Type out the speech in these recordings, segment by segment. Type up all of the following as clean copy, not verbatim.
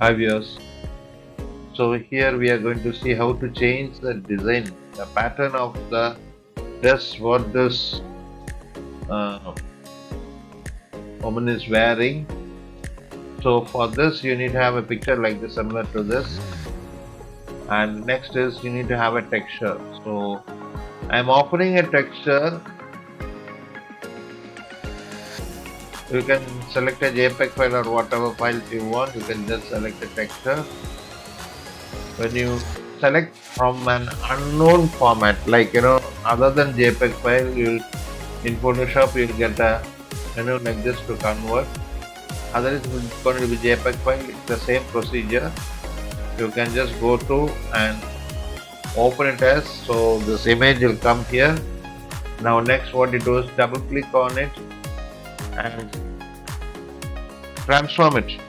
Hi viewers. So here we are going to see how to change the design, the pattern of the dress what this uh, woman is wearing. So for this you need to have a picture like this, similar to this, and next is you need to have a texture. So I am offering a texture. You can select a JPEG file or whatever files you want. You can just select a texture. When you select from an unknown format, like other than JPEG file, you'll in Photoshop you'll get a like this to convert. Otherwise it's going to be JPEG file. It's the same procedure. You can just go to and open it as, so this image will come here. Now next what you do is double click on it and transform it.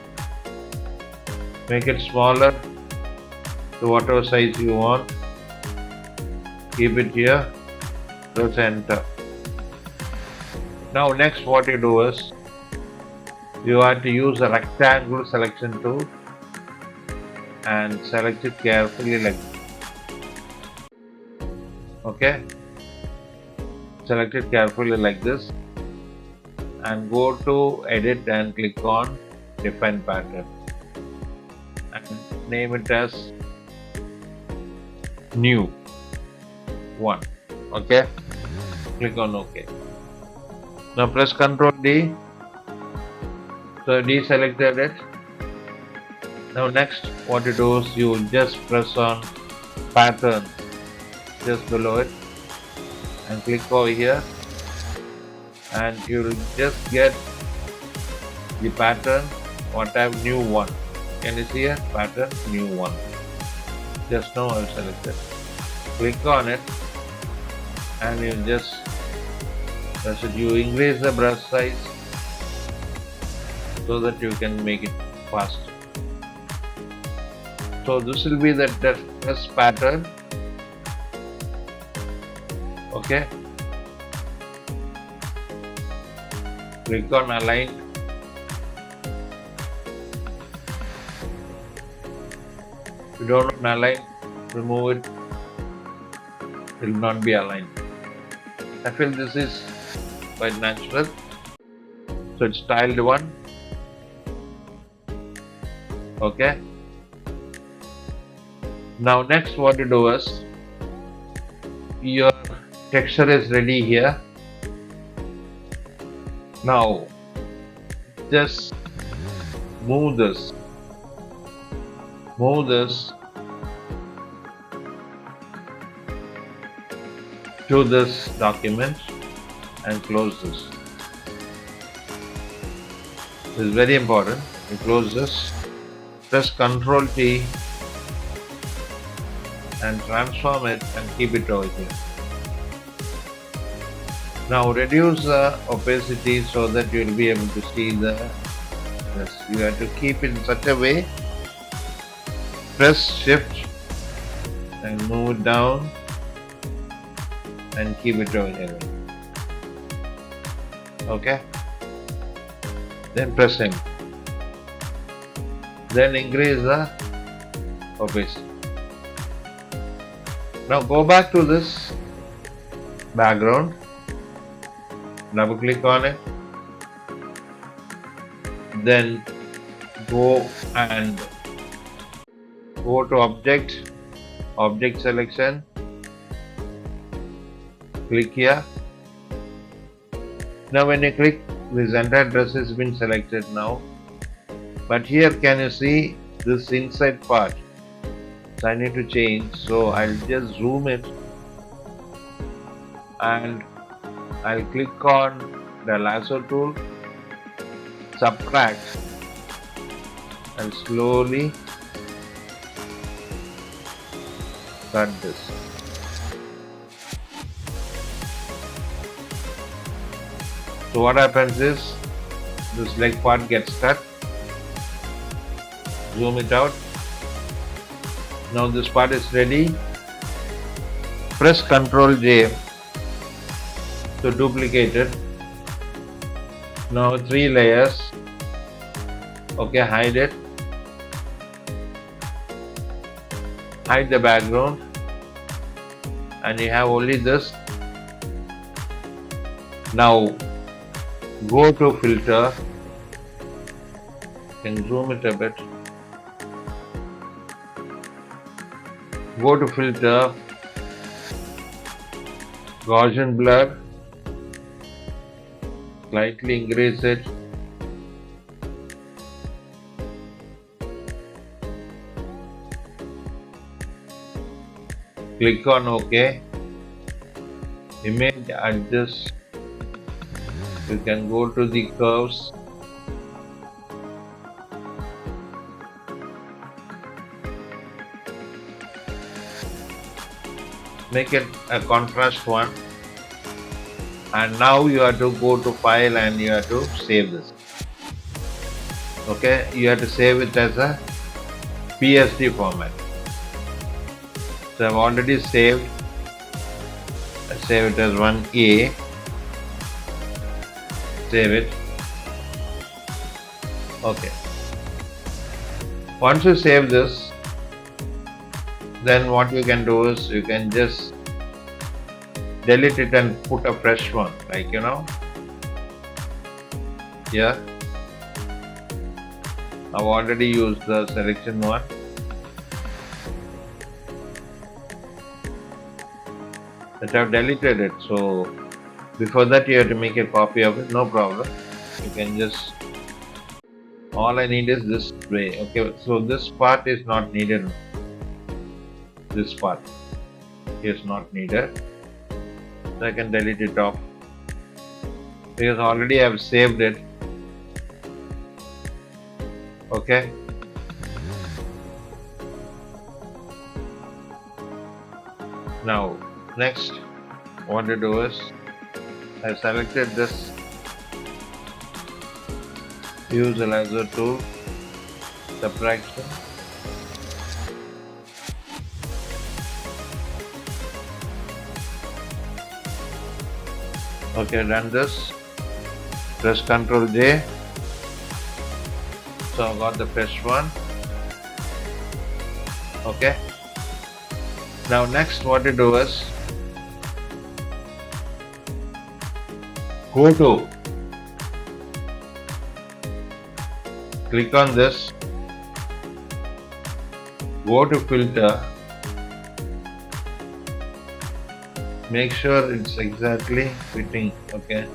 Make it smaller to whatever size you want. Keep it here. Press enter. Now next what you do is you have to use a rectangle selection tool and select it carefully like this. Okay, select it carefully like this and go to edit and click on define pattern and name it as new one. Okay, click on OK. Now press Ctrl D. So deselected it. Now next what you do is you just press on pattern just below it and click over here, and you will just get the pattern what I have, new one. Can you see it? Pattern new one. Just now I have selected. Click on it and you just press it. You increase the brush size so that you can make it fast. So this will be the dress pattern. Okay. Click on align. If you don't want to align, remove it. It will not be aligned. I feel this is quite natural. So it's tiled one. Okay. Now next what you do is your texture is ready here. Now just move this to this document and close this. This is very important. You close this, press Ctrl T and transform it and keep it over here. Now reduce the opacity so that you will be able to see this. You have to keep it in such a way. Press Shift and move it down and keep it over here. Okay. Then press M. Then increase the opacity. Now go back to this background. Double click on it. Then go to object selection. Click here. Now when you click, this entire dress has been selected now. But here can you see this inside part? So I need to change. So I'll just zoom it and I'll click on the lasso tool, subtract, and slowly cut this. So what happens is this leg part gets cut. Zoom it out. Now this part is ready. Press Ctrl J to duplicate it. Now 3 layers. Okay, hide it. hide the background, and you have only this. Now go to filter, you can zoom it a bit. Go to filter, Gaussian blur, slightly increase it. Click on OK. Image adjust. You can go to the curves. Make it a contrast one. And now you have to go to file and you have to save this. Okay, you have to save it as a PSD format. So I've already saved. I save it as 1A. Save it. Okay. Once you save this, then what you can do is you can just delete it and put a fresh one, like here. I've already used the selection one. But I've deleted it, so before that you have to make a copy of it, no problem. You can just, all I need is this way. Okay, so this part is not needed. This part is not needed. So I can delete it off because already I have saved it. Okay. Now next what to do is I have selected this, use the laser tool, subtraction. Okay, done this. Press Ctrl J. So I got the fresh one. Okay. Now next what to do is go to, click on this, go to filter, make sure it's exactly fitting. Okay,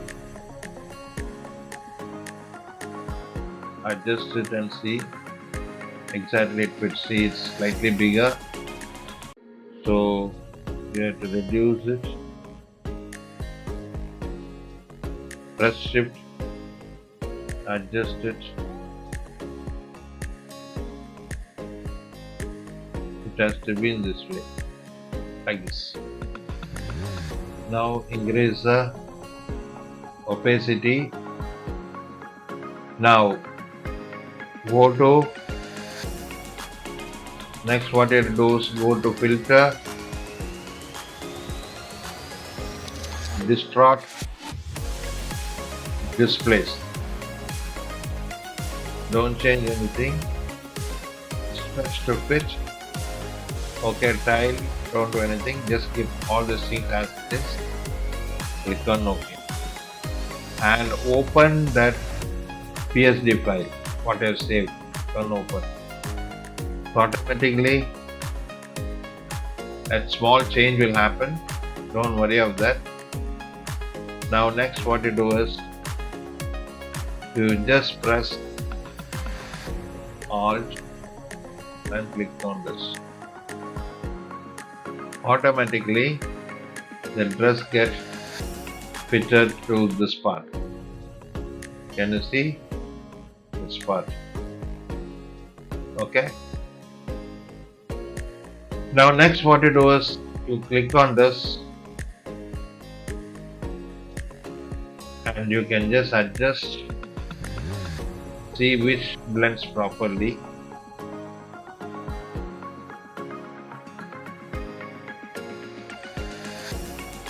adjust it and see exactly it fits. See, it's slightly bigger, so you have to reduce it. Press shift, adjust it. It has to be in this way, like this. Now increase the opacity. Now go to, next what you do is go to filter, distort, displace. Don't change anything. Stretch to fit. Okay, tile, don't do anything. Just keep all the things as it is. Click on OK. And open that PSD file, what I have saved. Click on open. So automatically a small change will happen. Don't worry of that. Now next what you do is you just press Alt and click on this. Automatically the dress gets fitted to this part. Can you see this part? Okay. Now next what you do is you click on this and you can just adjust, see which blends properly.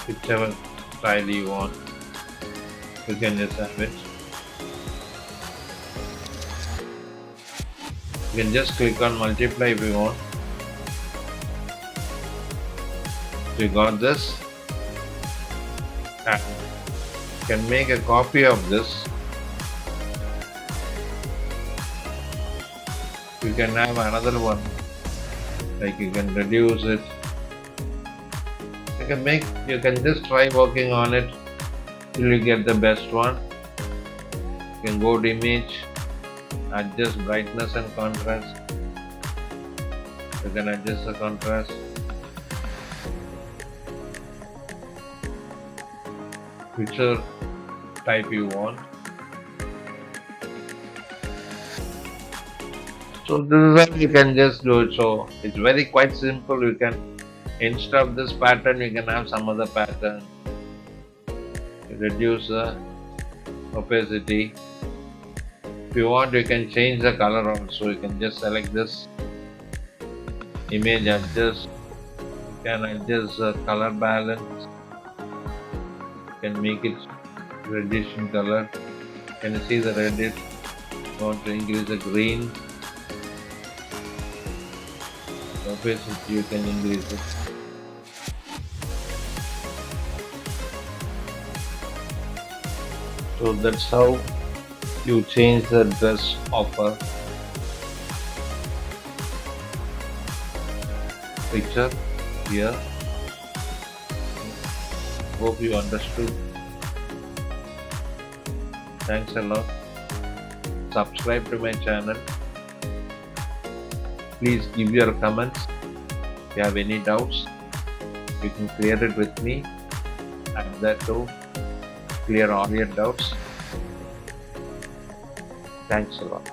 Whichever style you want, you can just have it. You can just click on multiply if you want. So you got this, and you can make a copy of this. You can have another one, like you can reduce it. You can just try working on it till you get the best one. You can go to image, adjust brightness and contrast. You can adjust the contrast. Picture type you want. So this is how you can just do it. So it's quite simple. You can, instead of this pattern, you can have some other pattern. You reduce the opacity. If you want, you can change the color also. You can just select this image, adjust. You can adjust the color balance. You can make it reddish in color. Can you see the reddish? You want to increase the green. The opacity, you can increase it. So that's how you change the dress of a picture here. Hope you understood. Thanks a lot. Subscribe to my channel. Please give your comments. If you have any doubts, you can clear it with me. I'm there to clear all your doubts. Thanks a lot.